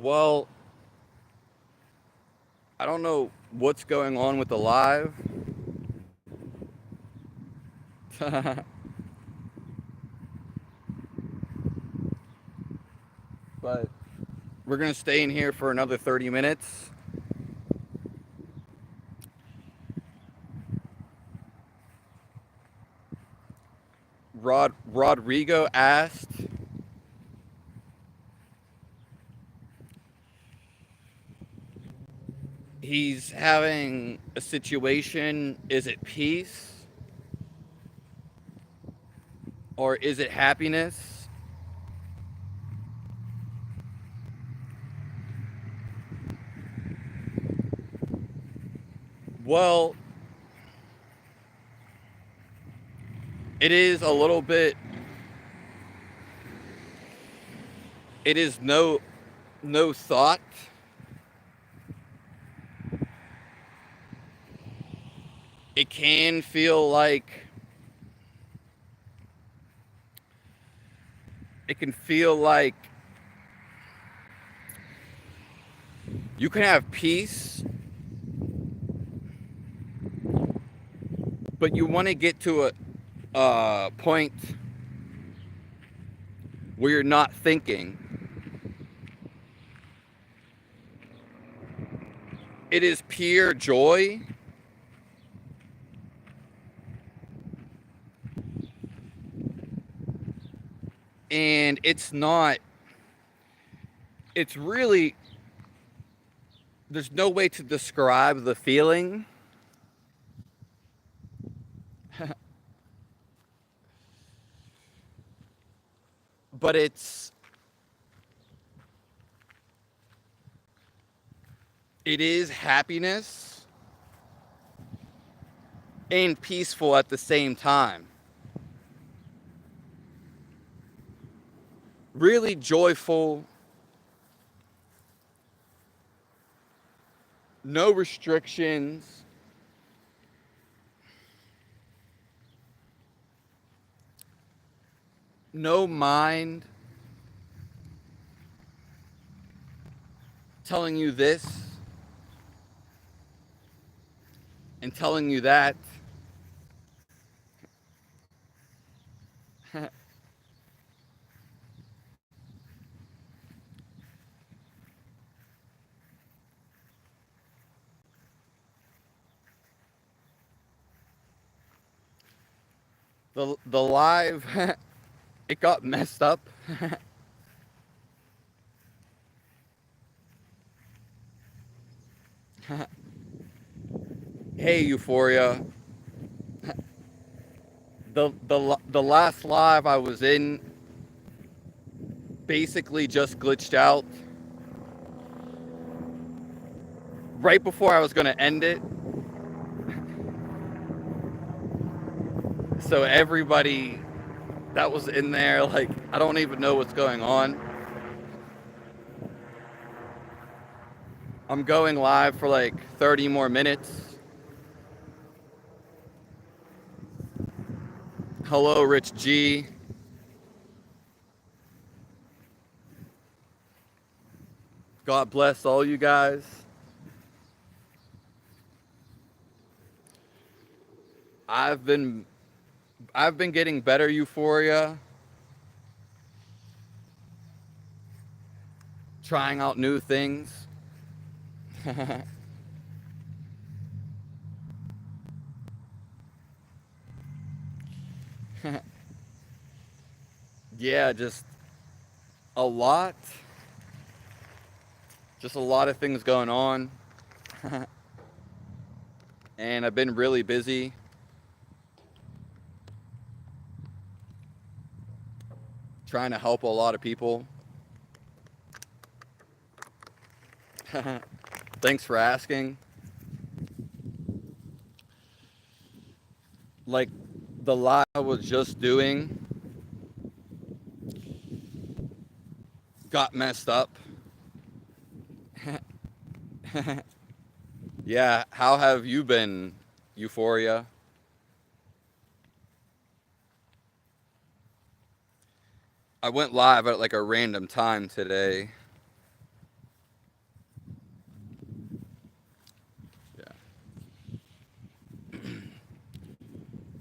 Well, I don't know what's going on with the live, but we're going to stay in here for another 30 minutes. Rodrigo asked, he's having a situation. Is it peace or is it happiness? Well, it is a little bit, it is no thought. It can feel like it can feel like you can have peace, but you want to get to a point where you're not thinking. It is pure joy, and it's not, it's really, there's no way to describe the feeling. But it is happiness and peaceful at the same time. Really joyful, no restrictions, no mind telling you this and telling you that. The live it got messed up. Hey Euphoria, the last live I was in basically just glitched out right before I was going to end it. So everybody that was in there, like, I don't even know what's going on. I'm going live for like 30 more minutes. Hello, Rich G. God bless all you guys. I've been I've been getting better, Euphoria. Trying out new things. Yeah, a lot. Just a lot of things going on. And I've been really busy. Trying to help a lot of people. Thanks for asking. Like the live I was just doing got messed up. Yeah, how have you been, Euphoria? I went live at like a random time today.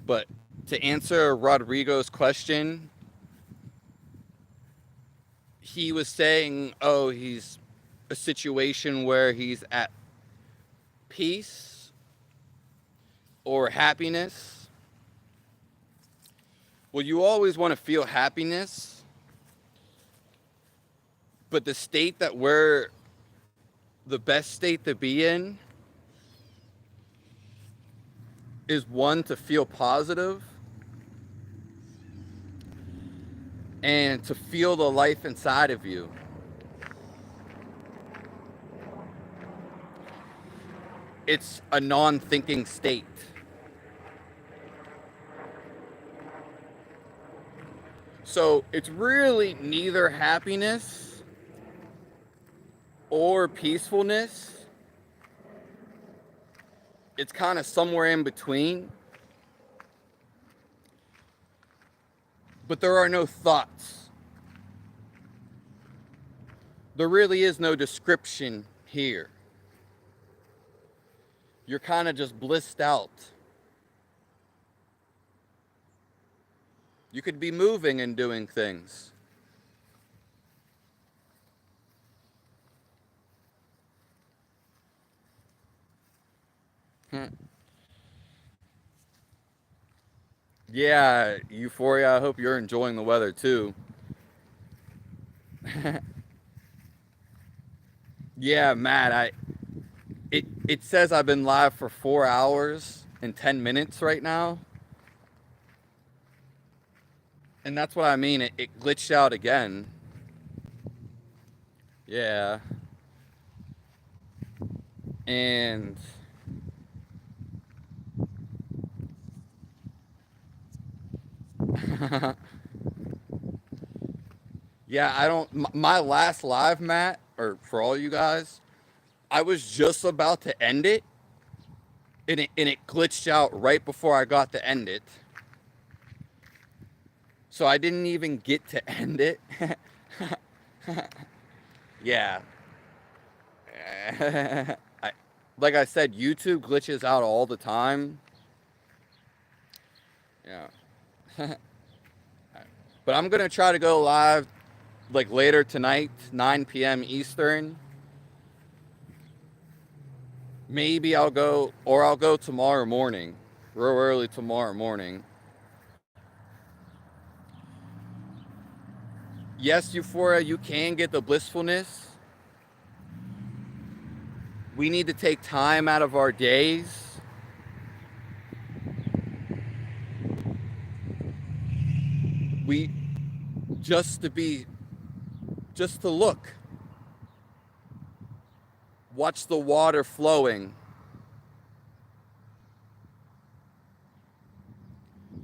But to answer Rodrigo's question, he was saying, oh, he's a situation where he's at peace or happiness. Well, you always want to feel happiness, but the state that we're the best state to be in is one to feel positive and to feel the life inside of you. It's a non-thinking state. So it's really neither happiness or peacefulness. It's kind of somewhere in between. But there are no thoughts. There really is no description here. You're kind of just blissed out. You could be moving and doing things. Yeah, Euphoria, I hope you're enjoying the weather too. Yeah, Matt, it says I've been live for 4 hours and 10 minutes right now. And that's what I mean. It glitched out again. Yeah. And yeah, I don't. My last live, Matt, or for all you guys, I was just about to end it, and it glitched out right before I got to end it. So I didn't even get to end it. Yeah. I, like I said, YouTube glitches out all the time. Yeah. But I'm going to try to go live like later tonight, 9 p.m. Eastern. Maybe I'll go tomorrow morning, real early tomorrow morning. Yes, Euphoria, you can get the blissfulness. We need to take time out of our days we just to look, watch the water flowing,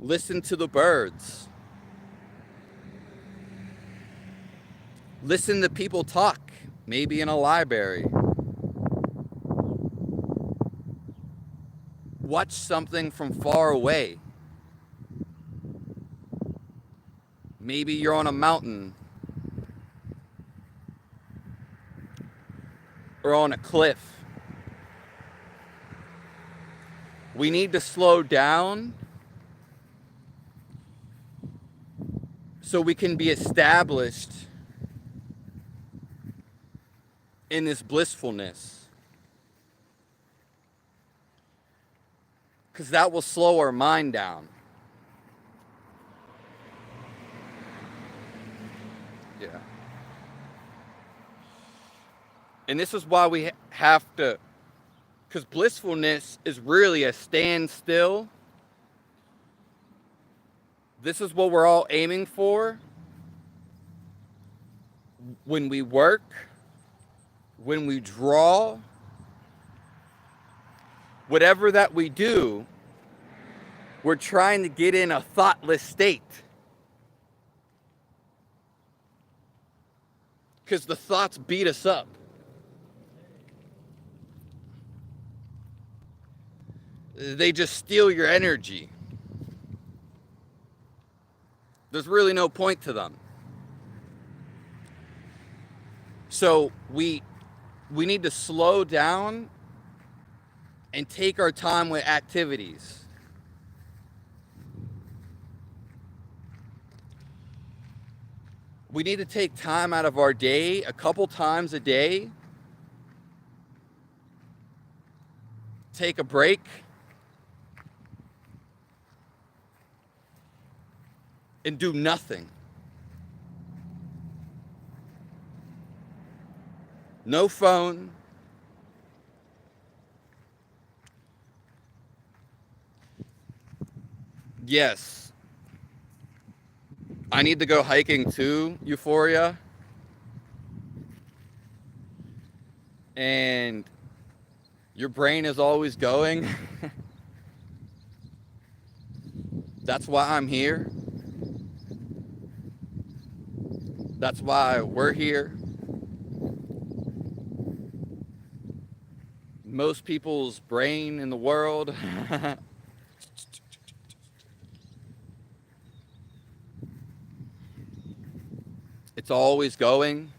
listen to the birds, listen to people talk, maybe in a library, watch something from far away. Maybe you're on a mountain or on a cliff. We need to slow down so we can be established in this blissfulness. Because that will slow our mind down. Yeah. And this is why we have to, because blissfulness is really a standstill. This is what we're all aiming for when we work, when we draw, whatever that we do, we're trying to get in a thoughtless state. Because the thoughts beat us up. They just steal your energy. There's really no point to them. So we need to slow down and take our time with activities. We need to take time out of our day, a couple times a day, take a break, and do nothing. No phone. Yes, I need to go hiking too, Euphoria. And your brain is always going. That's why I'm here. That's why we're here. Most people's brain in the world. It's always going.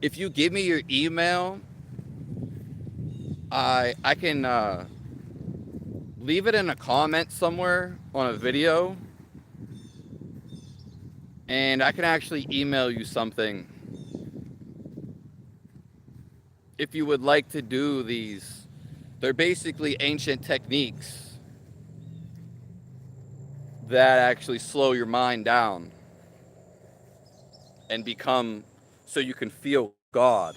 If you give me your email, I can leave it in a comment somewhere on a video, and I can actually email you something if you would like to do these. They're basically ancient techniques that actually slow your mind down and become so you can feel God.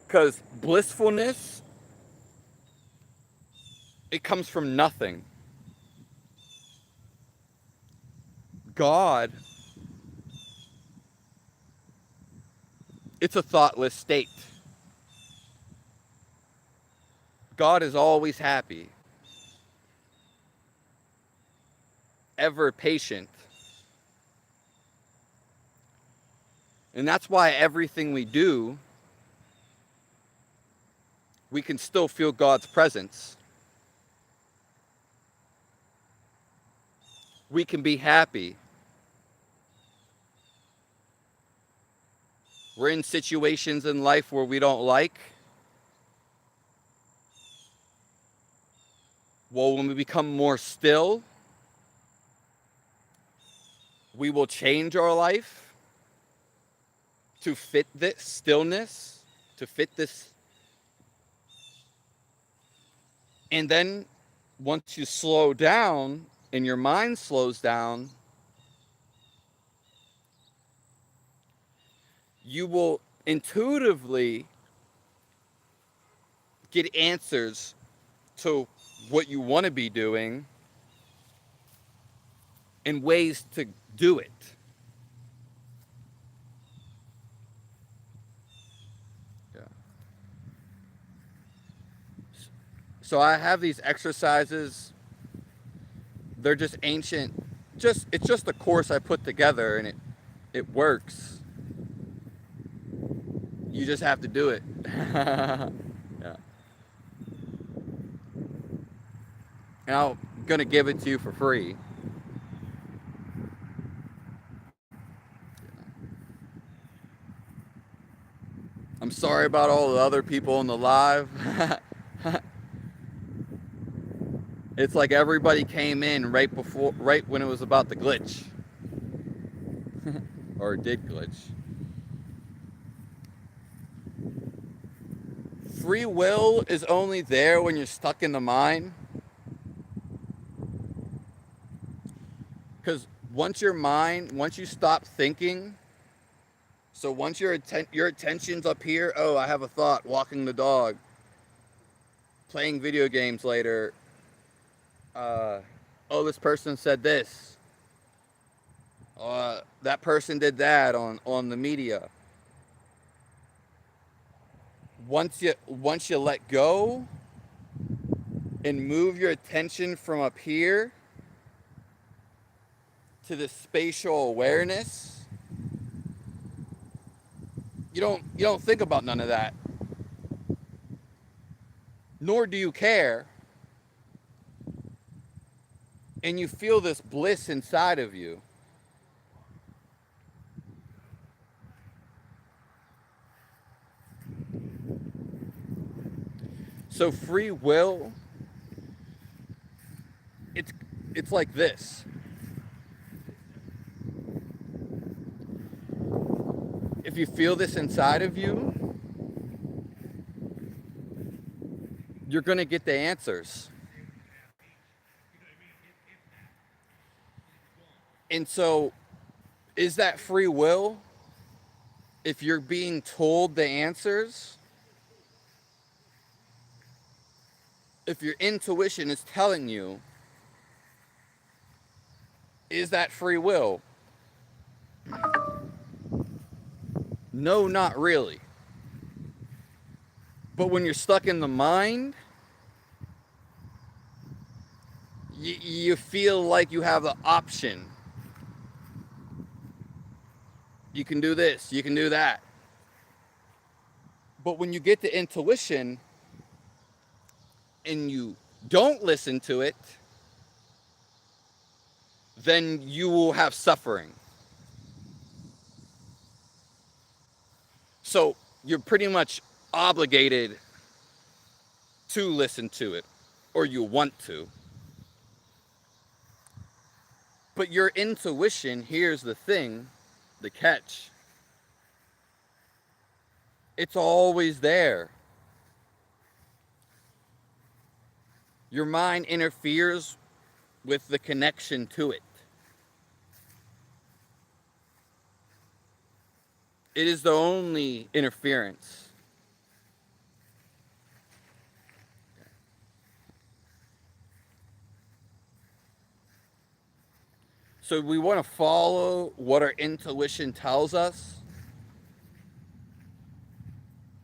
Because blissfulness, it comes from nothing. God, it's a thoughtless state. God is always happy, ever patient. And that's why everything we do, we can still feel God's presence. We can be happy. We're in situations in life where we don't like. Well, when we become more still, we will change our life to fit this stillness, to fit this. And then once you slow down and your mind slows down, you will intuitively get answers to what you want to be doing and ways to do it. Yeah. So I have these exercises. They're just ancient. It's just a course I put together, and it works. You just have to do it. Yeah. And I'm gonna give it to you for free. I'm sorry about all the other people in the live. It's like everybody came in right when it was about to glitch. Or it did glitch. Free will is only there when you're stuck in the mind. Because once you stop thinking, so once your attention's up here, oh, I have a thought, walking the dog, playing video games later, oh, this person said this, that person did that on the media. Once you let go and move your attention from up here to the spatial awareness, you don't think about none of that. Nor do you care. And you feel this bliss inside of you. So free will, It's like this. If you feel this inside of you, you're going to get the answers. And so, is that free will? If you're being told the answers, if your intuition is telling you, is that free will? No, not really. But when you're stuck in the mind, you feel like you have the option. You can do this, you can do that. But when you get to intuition and you don't listen to it, then you will have suffering. So you're pretty much obligated to listen to it, or you want to. But your intuition, here's the thing, the catch. It's always there. Your mind interferes with the connection to it. It is the only interference. So we want to follow what our intuition tells us.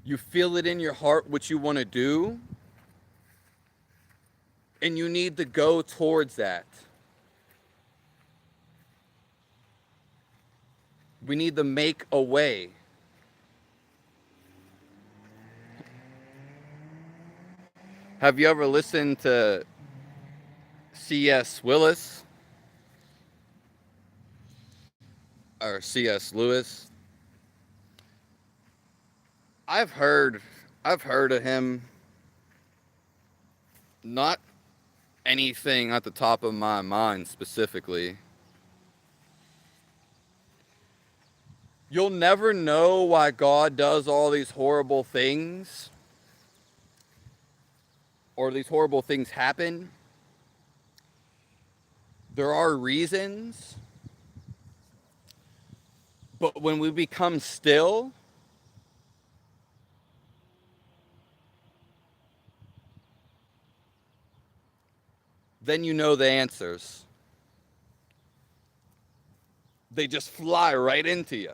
You feel it in your heart what you want to do, and you need to go towards that. We need to make a way. Have you ever listened to C.S. Willis or C.S. Lewis? I've heard of him. Not anything at the top of my mind specifically. You'll never know why God does all these horrible things, or these horrible things happen. There are reasons, but when we become still, then you know the answers. They just fly right into you.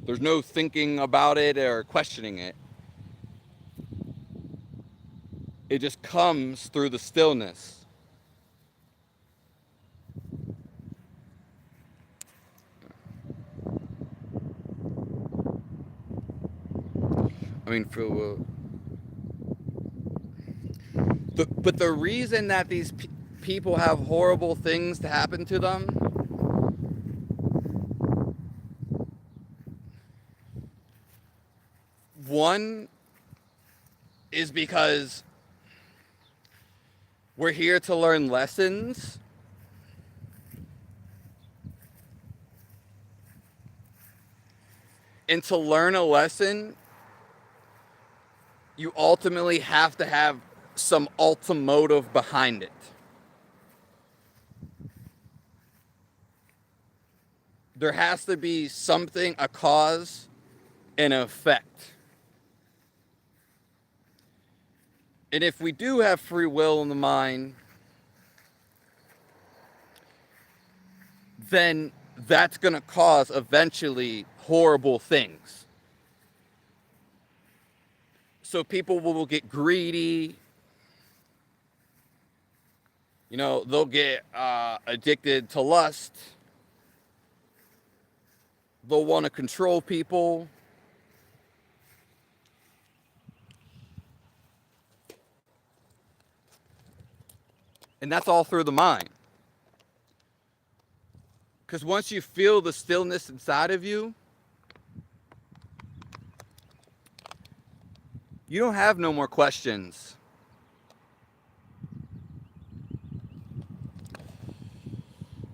There's no thinking about it or questioning it. It just comes through the stillness. I mean, but the reason that these people have horrible things to happen to them, one is because we're here to learn lessons. And to learn a lesson, you ultimately have to have some ultimative behind it. There has to be something, a cause and an effect. And if we do have free will in the mind, then that's going to cause eventually horrible things. So people will get greedy. You know, they'll get addicted to lust. They'll want to control people. And that's all through the mind. Because once you feel the stillness inside of you, you don't have no more questions.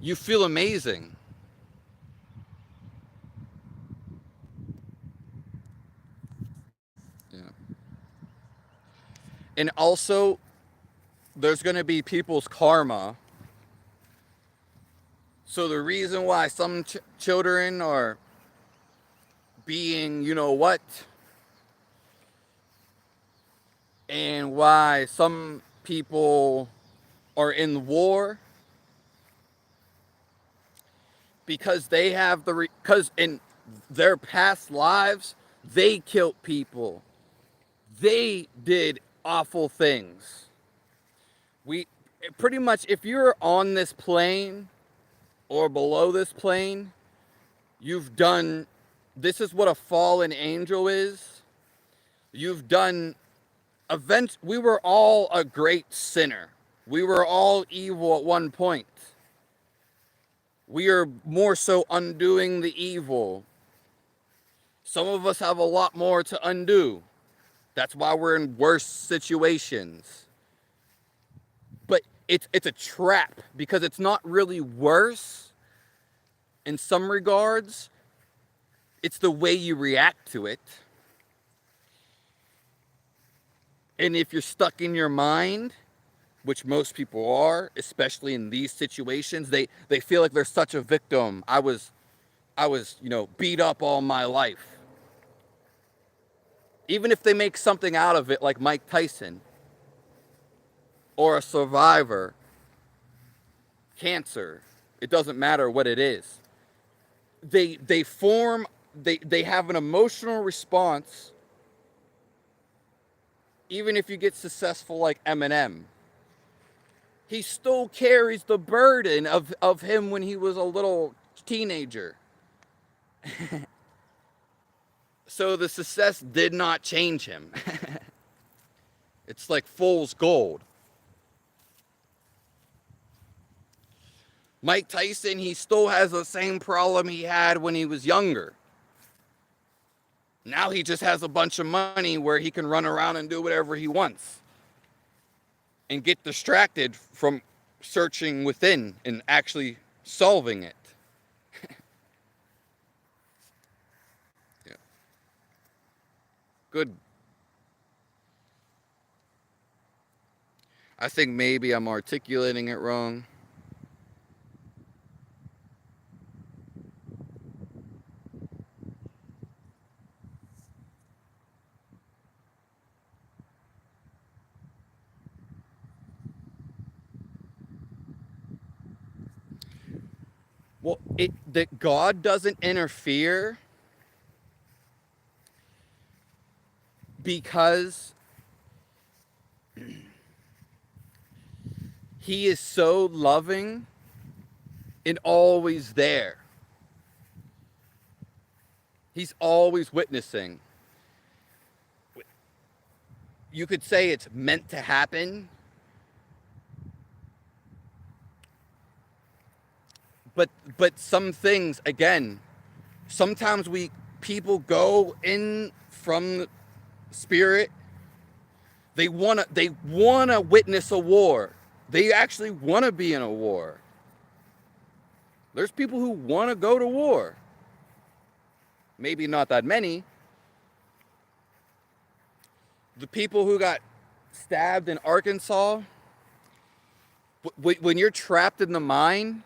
you feel amazing. Yeah. And also, there's going to be people's karma. So the reason why some children are being, you know what, and why some people are in war, because they have because in their past lives, they killed people. They did awful things. We pretty much, if you're on this plane or below this plane, you've done, this is what a fallen angel is. You've done events. We were all a great sinner. We were all evil at one point. We are more so undoing the evil. Some of us have a lot more to undo. That's why we're in worse situations. But it's a trap, because it's not really worse in some regards. It's the way you react to it. And if you're stuck in your mind, which most people are, especially in these situations, they feel like they're such a victim. I was, beat up all my life. Even if they make something out of it, like Mike Tyson, or a survivor, cancer, it doesn't matter what it is. They have an emotional response. Even if you get successful like Eminem, he still carries the burden of him when he was a little teenager. So the success did not change him. It's like fool's gold. Mike Tyson, he still has the same problem he had when he was younger. Now he just has a bunch of money where he can run around and do whatever he wants and get distracted from searching within and actually solving it. Yeah. Good. I think maybe I'm articulating it wrong. Well, that God doesn't interfere because he is so loving and always there. He's always witnessing. You could say it's meant to happen, but some things, again, sometimes people go in from the spirit. They wanna witness a war. They actually want to be in a war. There's people who want to go to war. Maybe not that many. The people who got stabbed in Arkansas, when you're trapped in the mind,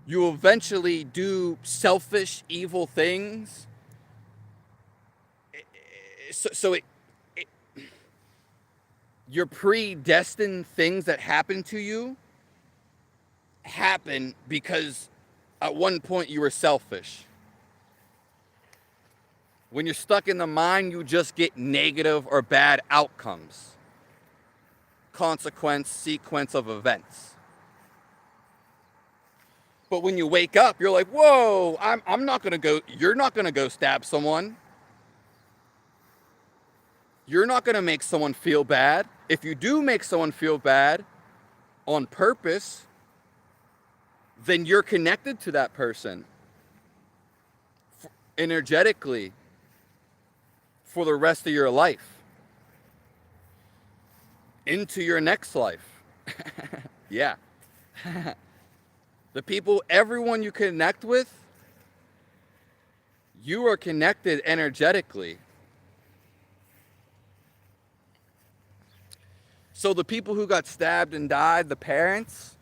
you eventually do selfish, evil things. So your predestined things that happen to you happen because at one point you were selfish. When you're stuck in the mind, you just get negative or bad outcomes. Sequence of events. But when you wake up, you're like, whoa, I'm not going to go, you're not going to go stab someone. You're not going to make someone feel bad. If you do make someone feel bad on purpose, then you're connected to that person energetically for the rest of your life, into your next life. Yeah. The people, everyone you connect with, you are connected energetically. So the people who got stabbed and died, the parents,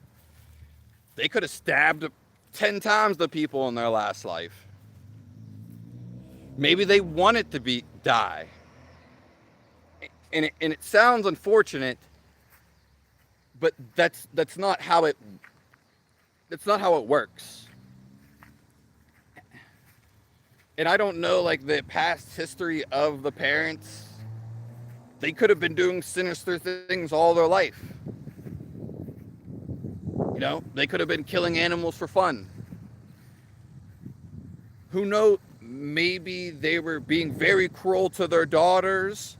they could have stabbed 10 times the people in their last life. Maybe they wanted to die. And it sounds unfortunate, but that's not how it works. And I don't know, like, the past history of the parents. They could have been doing sinister things all their life. You know, they could have been killing animals for fun. Who knows? Maybe they were being very cruel to their daughters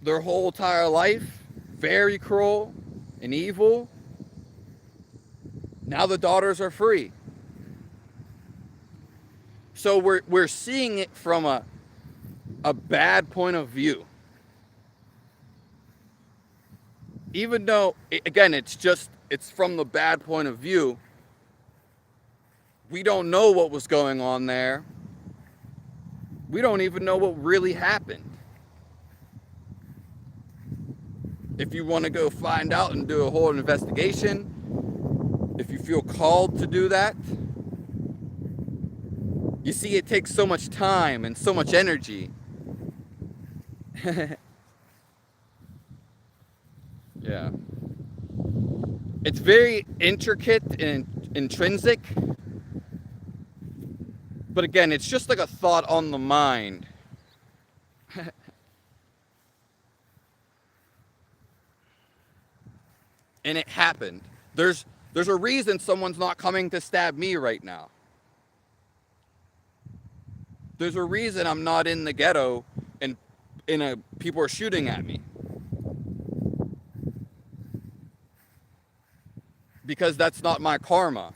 their whole entire life. Very cruel and evil. Now the daughters are free. So we're seeing it from a bad point of view. Even though, again, it's from the bad point of view. We don't know what was going on there. We don't even know what really happened. If you want to go find out and do a whole investigation, if you feel called to do that, you see, it takes so much time and so much energy. Yeah. It's very intricate and intrinsic. But again, it's just like a thought on the mind. And it happened. There's a reason someone's not coming to stab me right now. There's a reason I'm not in the ghetto and people are shooting at me. Because that's not my karma.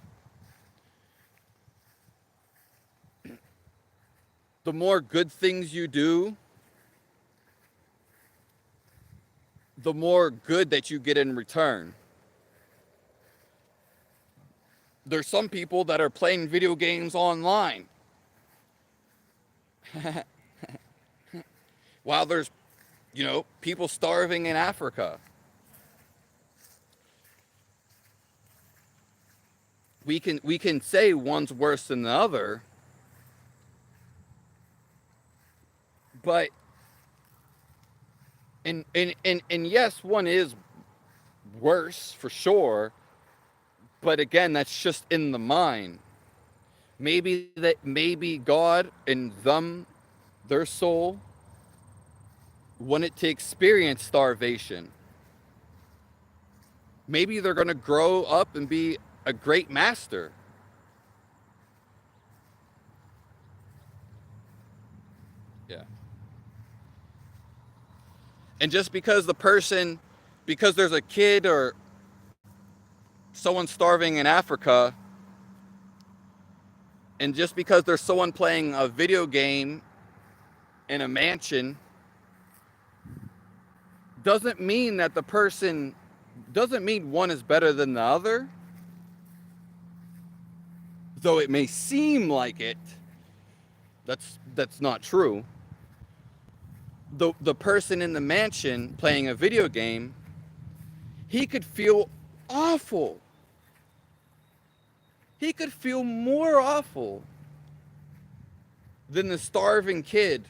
The more good things you do, the more good that you get in return. There's some people that are playing video games online. While there's, people starving in Africa. We can say one's worse than the other, but and yes, one is worse for sure, but again, that's just in the mind. Maybe God and their soul, wanted to experience starvation. Maybe they're going to grow up and be a great master. Yeah. And just because there's a kid or someone starving in Africa, and just because there's someone playing a video game in a mansion, doesn't mean one is better than the other. Though it may seem like it, that's not true. The person in the mansion playing a video game, he could feel awful. He could feel more awful than the starving kid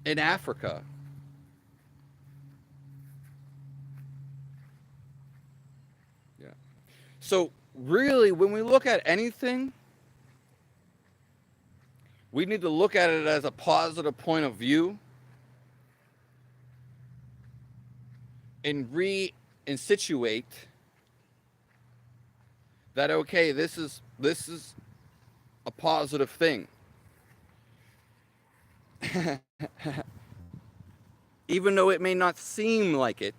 in Africa. Yeah. So really, when we look at anything, we need to look at it as a positive point of view and situate that, okay, this is a positive thing. Even though it may not seem like it.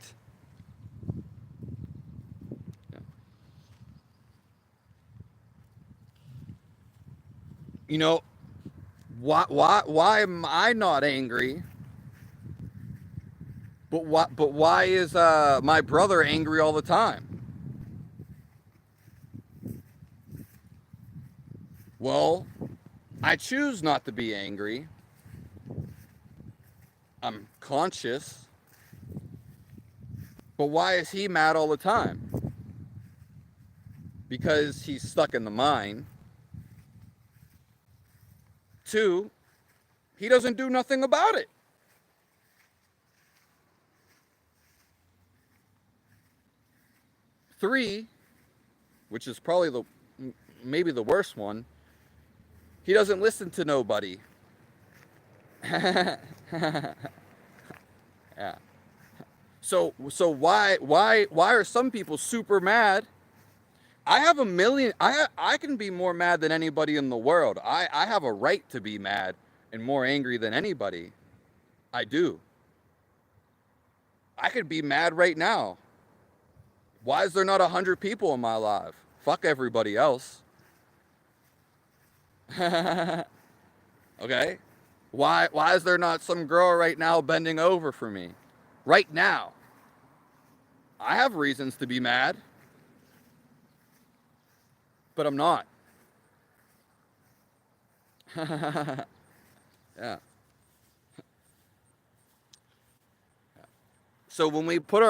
Why am I not angry? But why is my brother angry all the time? Well, I choose not to be angry. I'm conscious. But why is he mad all the time? Because he's stuck in the mind. Two, he doesn't do nothing about it. Three, which is probably maybe the worst one, he doesn't listen to nobody. Yeah. So why are some people super mad? I have a million. I can be more mad than anybody in the world. I have a right to be mad and more angry than anybody. I do. I could be mad right now. Why is there not 100 people in my life? Fuck everybody else. Okay? Why is there not some girl right now bending over for me? Right now. I have reasons to be mad. But I'm not. Yeah. So when we put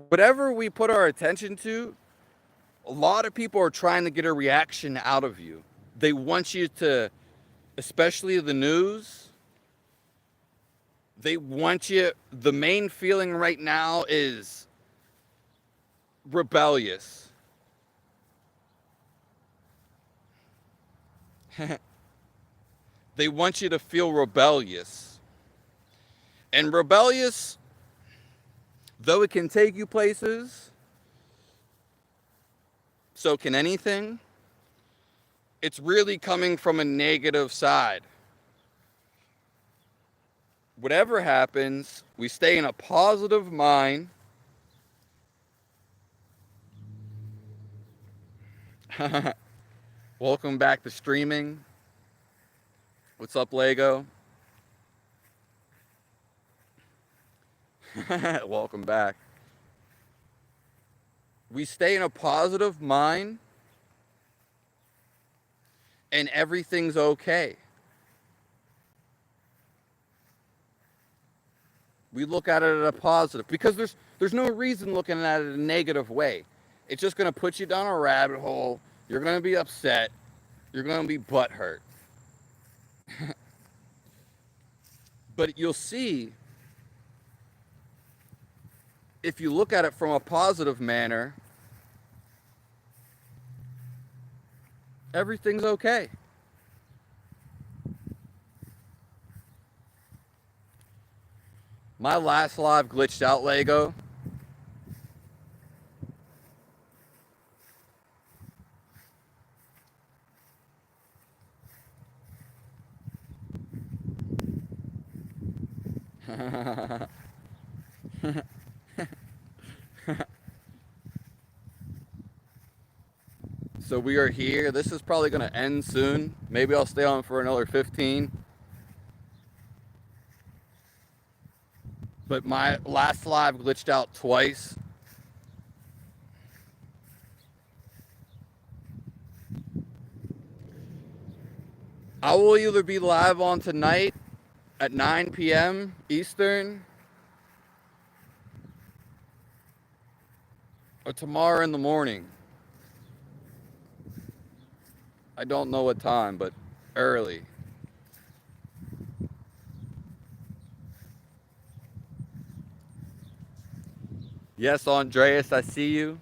whatever we put our attention to, a lot of people are trying to get a reaction out of you. They want you to, especially the news, they want you, the main feeling right now is rebellious. They want you to feel rebellious. And rebellious, though it can take you places, so can anything, it's really coming from a negative side. Whatever happens, we stay in a positive mind. Welcome back to streaming. What's up, Lego? Welcome back. We stay in a positive mind and everything's okay. We look at it as a positive because there's no reason looking at it a negative way. It's just going to put you down a rabbit hole. You're going to be upset. You're going to be butthurt. But you'll see, if you look at it from a positive manner, everything's okay. My last live glitched out, Lego. So we are here. This is probably going to end soon. Maybe I'll stay on for another 15. But my last live glitched out twice. I will either be live on tonight at 9 p.m. Eastern or tomorrow in the morning. I don't know what time, but early. Yes, Andreas, I see you.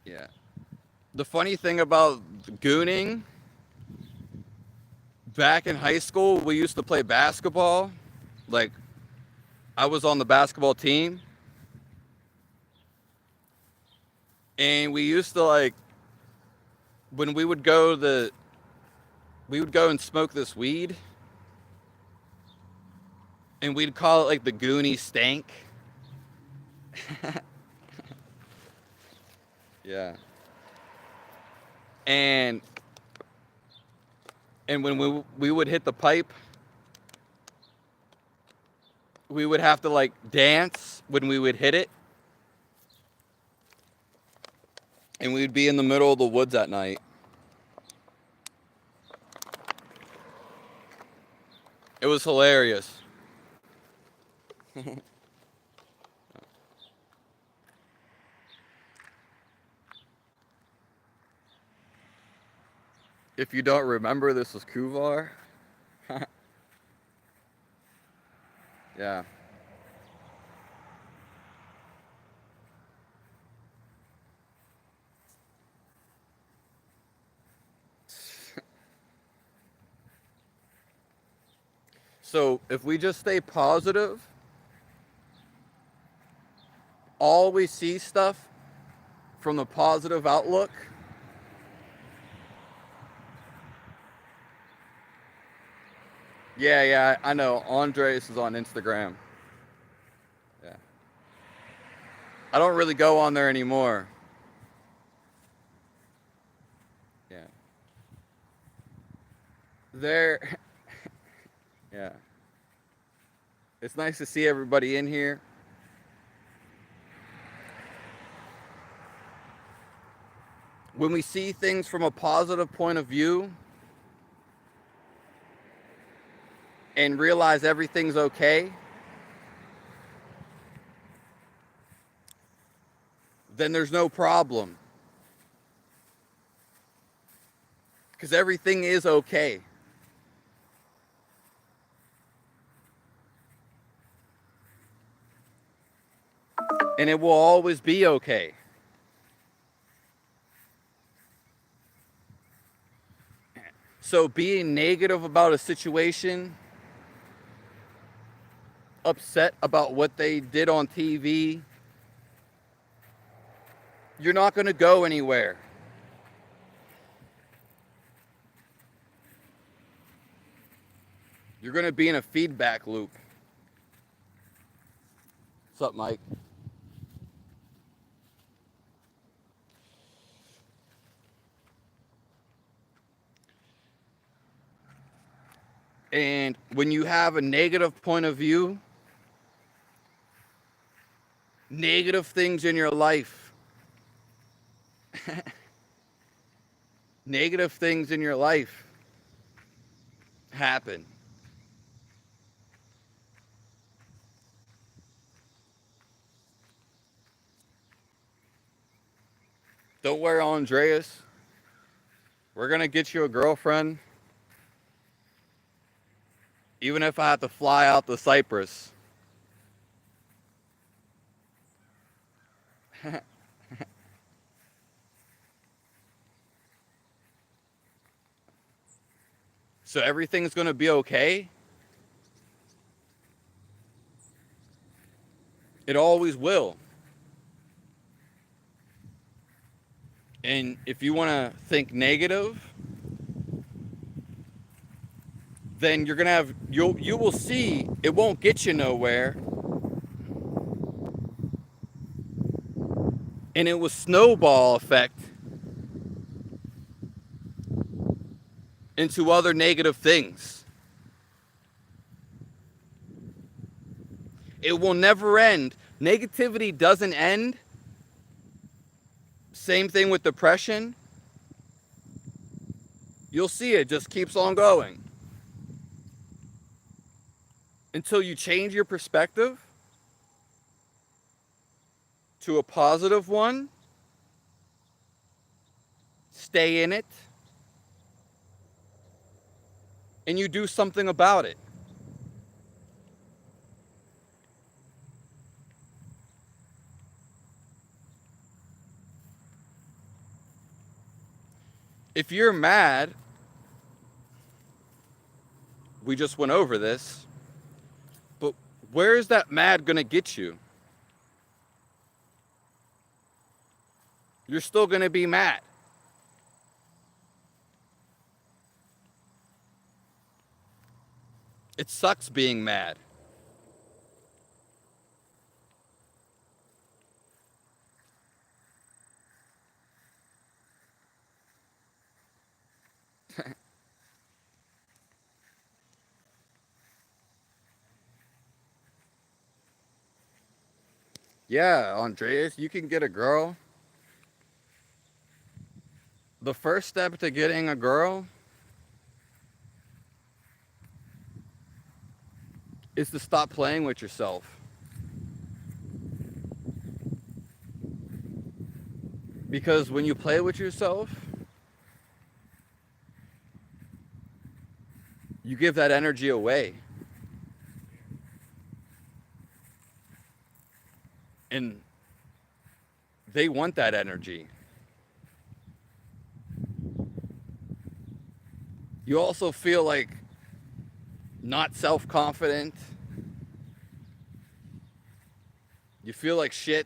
Yeah. The funny thing about gooning, back in high school, we used to play basketball. Like, I was on the basketball team. And we used to, like, when we would go and smoke this weed. And we'd call it, like, the Goonie stank. Yeah. And when we would hit the pipe, we would have to, like, dance when we would hit it. And we'd be in the middle of the woods at night. It was hilarious. If you don't remember, this was Kuvar. Yeah. So if we just stay positive, always see stuff from the positive outlook, yeah, I know. Andres is on Instagram. Yeah. I don't really go on there anymore. Yeah. There, yeah. It's nice to see everybody in here. When we see things from a positive point of view and realize everything's okay, then there's no problem. Because everything is okay. And it will always be okay. So being negative about a situation, upset about what they did on TV, you're not going to go anywhere. You're going to be in a feedback loop. What's up, Mike? And when you have a negative point of view, negative things in your life, negative things in your life happen. Don't worry, Andreas. We're going to get you a girlfriend, even if I have to fly out to Cyprus. So everything's going to be okay. It always will. And if you want to think negative, then you're going to have, you will see it won't get you nowhere. And it will snowball effect into other negative things. It will never end. Negativity doesn't end. Same thing with depression. You'll see it just keeps on going. Until you change your perspective to a positive one, stay in it, and you do something about it. If you're mad, we just went over this, but where is that mad going to get you? You're still going to be mad. It sucks being mad. Yeah, Andreas, you can get a girl The first step to getting a girl is to stop playing with yourself. Because when you play with yourself, you give that energy away. And they want that energy. You also feel like not self-confident. You feel like shit.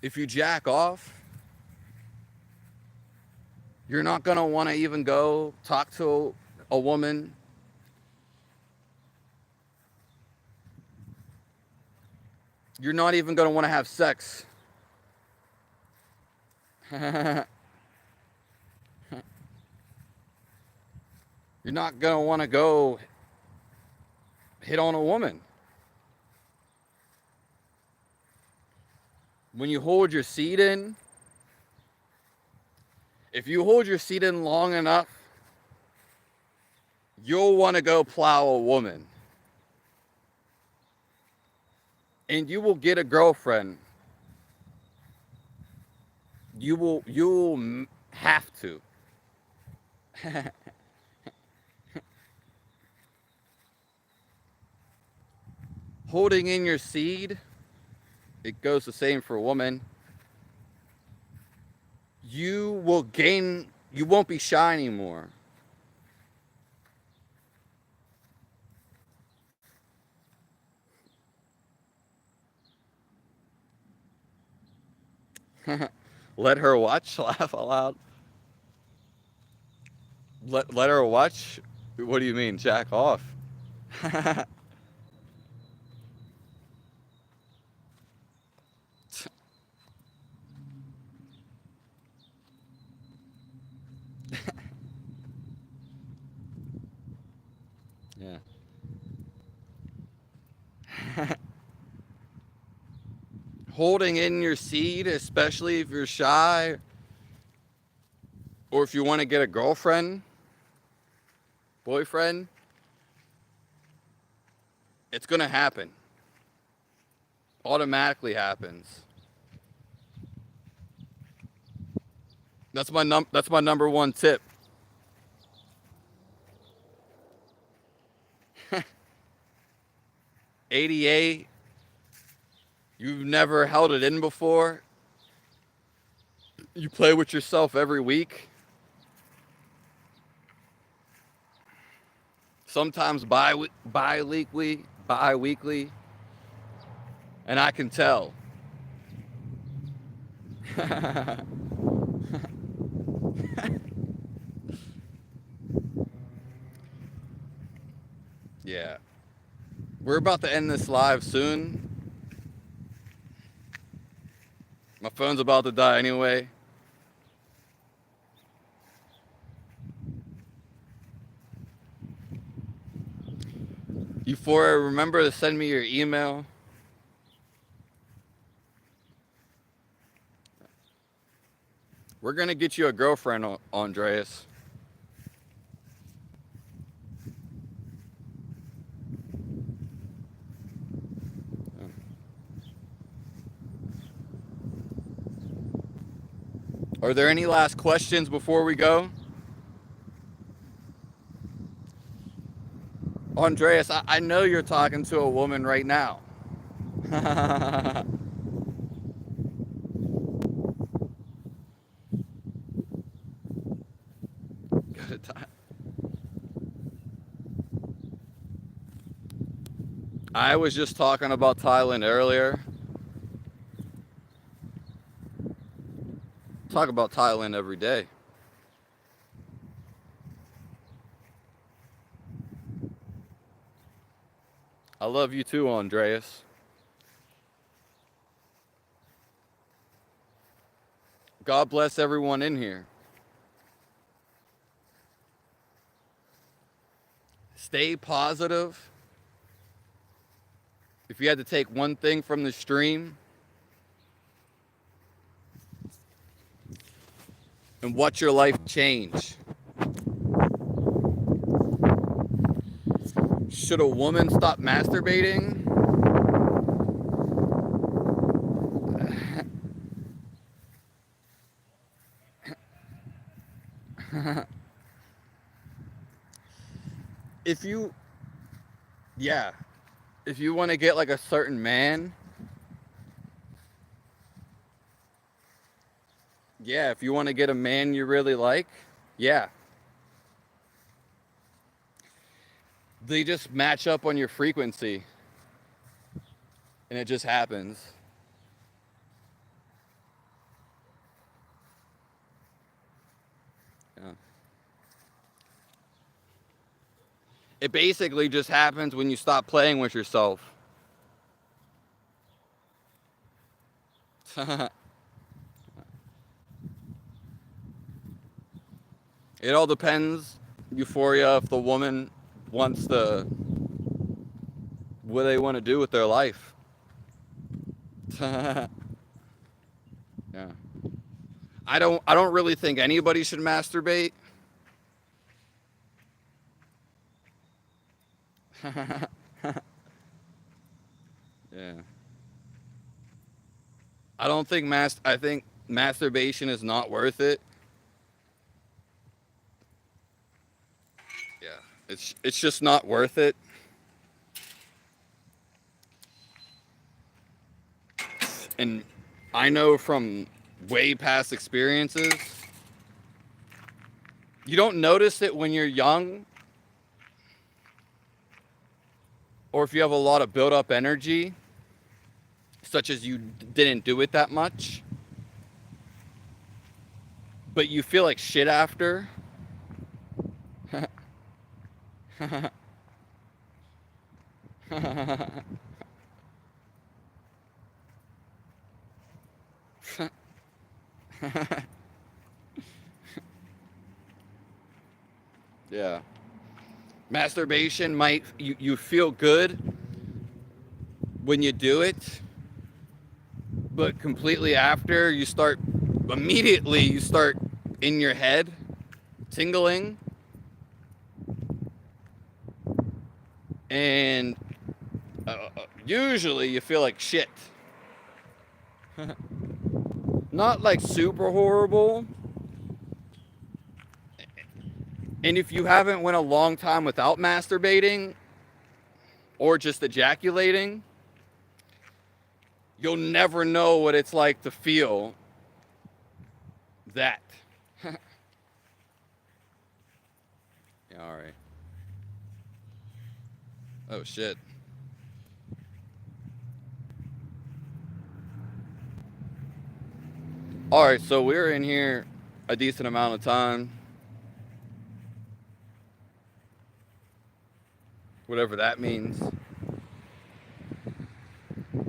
If you jack off, you're not going to want to even go talk to a woman. You're not even going to want to have sex. You're not going to want to go hit on a woman. When you hold your seat in, if you hold your seat in long enough, you'll want to go plow a woman. And you will get a girlfriend. You'll have to. Holding in your seed, it goes the same for a woman. You won't be shy anymore. Let her watch, laugh aloud. Let her watch? What do you mean, jack off? Yeah. Holding in your seed, especially if you're shy or if you want to get a girlfriend, boyfriend, it's going to happen. Automatically happens. That's my number one tip. ADA, you've never held it in before. You play with yourself every week. Sometimes bi-weekly, and I can tell. Yeah. We're about to end this live soon. My phone's about to die anyway. Euphoria, remember to send me your email. We're going to get you a girlfriend, Andreas. Are there any last questions before we go? Andreas, I know you're talking to a woman right now. Good time. I was just talking about Thailand earlier. Talk about Thailand every day. I love you too, Andreas. God bless everyone in here. Stay positive. If you had to take one thing from the stream, and watch your life change. Should a woman stop masturbating? If you, yeah, if you want to get like a certain man, yeah, if you want to get a man you really like, yeah, they just match up on your frequency, and it just happens. Yeah. It basically just happens when you stop playing with yourself. It all depends, Euphoria, if the woman wants the what they want to do with their life. Yeah. I don't really think anybody should masturbate. Yeah. I think masturbation is not worth it. Yeah. It's just not worth it. And I know from way past experiences, you don't notice it when you're young, or if you have a lot of built up energy, such as you didn't do it that much, but you feel like shit after. Yeah. Masturbation might, you feel good when you do it, but completely after immediately you start in your head tingling, and usually you feel like shit. Not like super horrible. And if you haven't went a long time without masturbating or just ejaculating, you'll never know what it's like to feel that. Yeah, all right. Oh, shit. All right, so we're in here a decent amount of time. Whatever that means.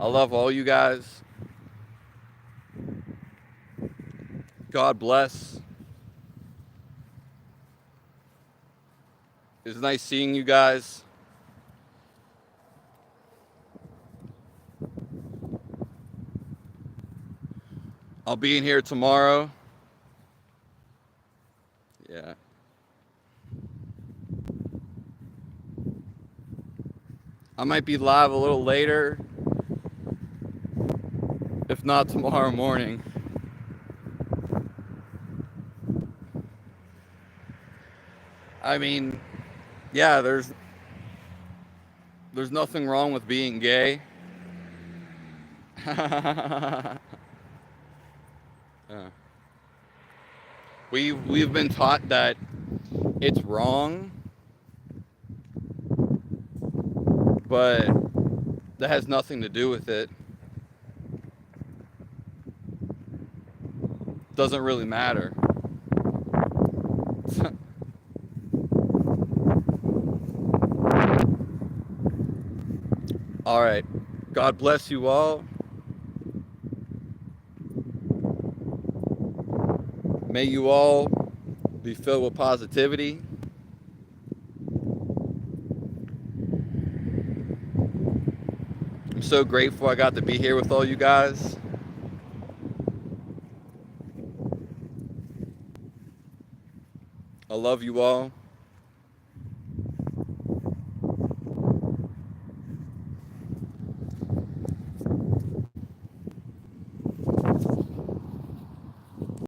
I love all you guys. God bless. It was nice seeing you guys. I'll be in here tomorrow. Yeah. I might be live a little later, if not tomorrow morning. I mean, yeah, there's nothing wrong with being gay. Yeah. We've been taught that it's wrong, but that has nothing to do with it. Doesn't really matter. All right. God bless you all. May you all be filled with positivity. I'm so grateful I got to be here with all you guys. I love you all.